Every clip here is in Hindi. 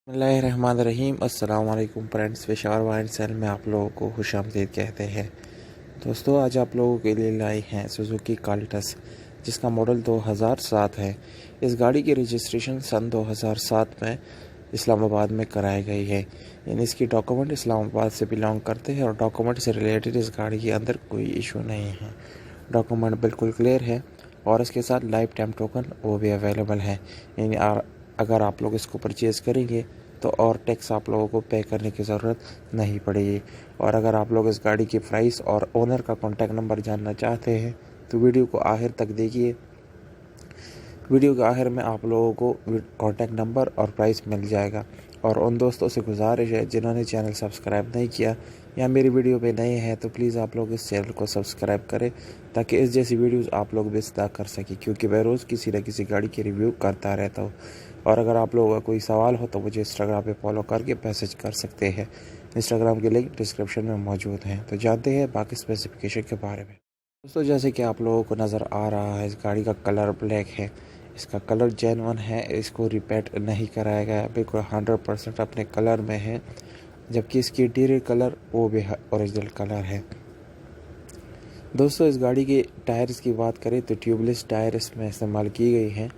बिस्मिल्लाहिर्रहमानिर्रहीम। अस्सलाम वालेकुम फ्रेंड्स, पेशावर वाइन सेल में आप लोगों को खुशामदीद कहते हैं। दोस्तों, आज आप लोगों के लिए लाई हैं सुजुकी काल्टस, जिसका मॉडल 2007 है। इस गाड़ी की रजिस्ट्रेशन सन 2007 में इस्लामाबाद में कराई गई है। यानी इसकी डॉक्यूमेंट इस्लामाबाद से बिलोंग करते हैं और डॉक्यूमेंट से रिलेटेड इस गाड़ी के अंदर कोई इशू नहीं है। डॉक्यूमेंट बिल्कुल क्लियर है और इसके साथ लाइफ टाइम टोकन वो भी अवेलेबल है। यानी अगर आप लोग इसको परचेज़ करेंगे तो और टैक्स आप लोगों को पे करने की ज़रूरत नहीं पड़ेगी। और अगर आप लोग इस गाड़ी की प्राइस और ओनर का कॉन्टैक्ट नंबर जानना चाहते हैं तो वीडियो को आखिर तक देखिए। वीडियो के आखिर में आप लोगों को कॉन्टैक्ट नंबर और प्राइस मिल जाएगा। और उन दोस्तों से गुजारिश है जिन्होंने चैनल सब्सक्राइब नहीं किया या मेरी वीडियो पे नए हैं तो प्लीज़ आप लोग इस चैनल को सब्सक्राइब करें, ताकि इस जैसी वीडियोस आप लोग भी अदा कर सकें, क्योंकि मैं रोज़ किसी न किसी गाड़ी की रिव्यू करता रहता हूँ। और अगर आप लोगों का कोई सवाल हो तो मुझे इंस्टाग्राम पे फॉलो करके मैसेज कर सकते हैं। इंस्टाग्राम की लिंक डिस्क्रिप्शन में मौजूद है। तो जानते हैं बाकी स्पेसिफिकेशन के बारे में। दोस्तों, जैसे कि आप लोगों को नज़र आ रहा है, इस गाड़ी का कलर ब्लैक है। इसका कलर जेन्युइन है, इसको रिपेट नहीं कराया गया, बिल्कुल 100% अपने कलर में है। जबकि इसकी इंटीरियर कलर वो भी ओरिजिनल कलर है। दोस्तों, इस गाड़ी के टायर्स की बात करें तो ट्यूबलेस टायर इसमें इस्तेमाल की गई हैं,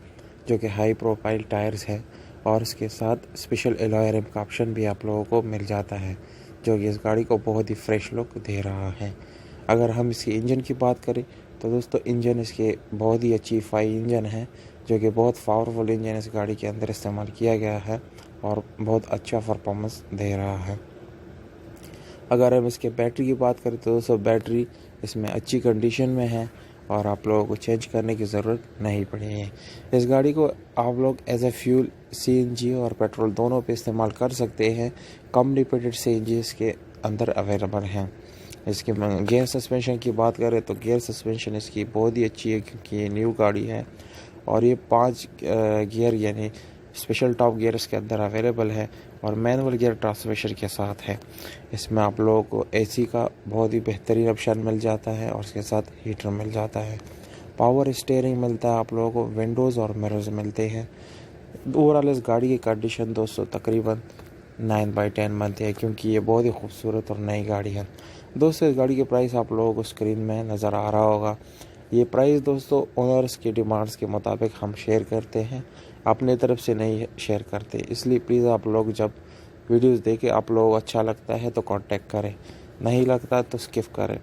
जो कि हाई प्रोफाइल टायर्स है। और इसके साथ स्पेशल एलॉय रिम का ऑप्शन भी आप लोगों को मिल जाता है, जो कि इस गाड़ी को बहुत ही फ्रेश लुक दे रहा है। अगर हम इसकी इंजन की बात करें तो दोस्तों, इंजन इसके बहुत ही अच्छी फाई इंजन है, जो कि बहुत पावरफुल इंजन इस गाड़ी के अंदर इस्तेमाल किया गया है और बहुत अच्छा परफॉर्मेंस दे रहा है। अगर हम इसके बैटरी की बात करें तो दोस्तों, बैटरी इसमें अच्छी कंडीशन में है और आप लोगों को चेंज करने की ज़रूरत नहीं पड़ेगी। इस गाड़ी को आप लोग एज ए फ्यूल सीएनजी और पेट्रोल दोनों पे इस्तेमाल कर सकते हैं। कम लिमिटेड सीएनजी इसके अंदर अवेलेबल हैं। इसके गियर सस्पेंशन की बात करें तो गियर सस्पेंशन इसकी बहुत ही अच्छी है, क्योंकि ये न्यू गाड़ी है और ये 5 गियर यानी स्पेशल टॉप गियर इसके अंदर अवेलेबल है और मैनुअल गियर ट्रांसमिशन के साथ है। इसमें आप लोगों को एसी का बहुत ही बेहतरीन ऑप्शन मिल जाता है और उसके साथ हीटर मिल जाता है। पावर स्टीयरिंग मिलता है, आप लोगों को विंडोज़ और मिरर्स मिलते हैं। ओवरऑल इस गाड़ी की कंडीशन दोस्तों तकरीबन 9/10 बनती है, क्योंकि ये बहुत ही खूबसूरत और नई गाड़ी है। दोस्तों, इस गाड़ी की प्राइस आप लोगों को स्क्रीन में नज़र आ रहा होगा। ये प्राइस दोस्तों ओनर्स की डिमांड्स के मुताबिक हम शेयर करते हैं, अपने तरफ से नहीं शेयर करते। इसलिए प्लीज़ आप लोग जब वीडियोस देखें, आप लोगों को अच्छा लगता है तो कांटेक्ट करें, नहीं लगता तो स्किप करें।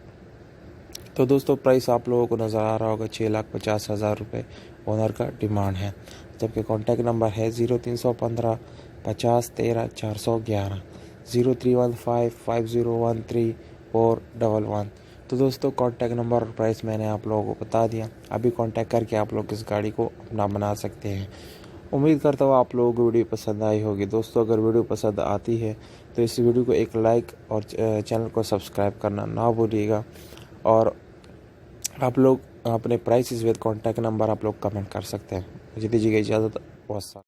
तो दोस्तों, प्राइस आप लोगों को नज़र आ रहा होगा 6,50,000 रुपये ओनर का डिमांड है। जबकि कॉन्टैक्ट नंबर है 0315 50 13 411, 0315 5013 411। तो दोस्तों, कॉन्टैक्ट नंबर और प्राइस मैंने आप लोगों को बता दिया। अभी कॉन्टैक्ट करके आप लोग इस गाड़ी को अपना बना सकते हैं। उम्मीद करता हूँ आप लोगों को वीडियो पसंद आई होगी। दोस्तों, अगर वीडियो पसंद आती है तो इस वीडियो को एक लाइक और चैनल को सब्सक्राइब करना ना भूलिएगा। और आप लोग अपने प्राइसेस विद कॉन्टैक्ट नंबर आप लोग कमेंट कर सकते हैं। मुझे दीजिएगा इजाज़त। वस्सलाम।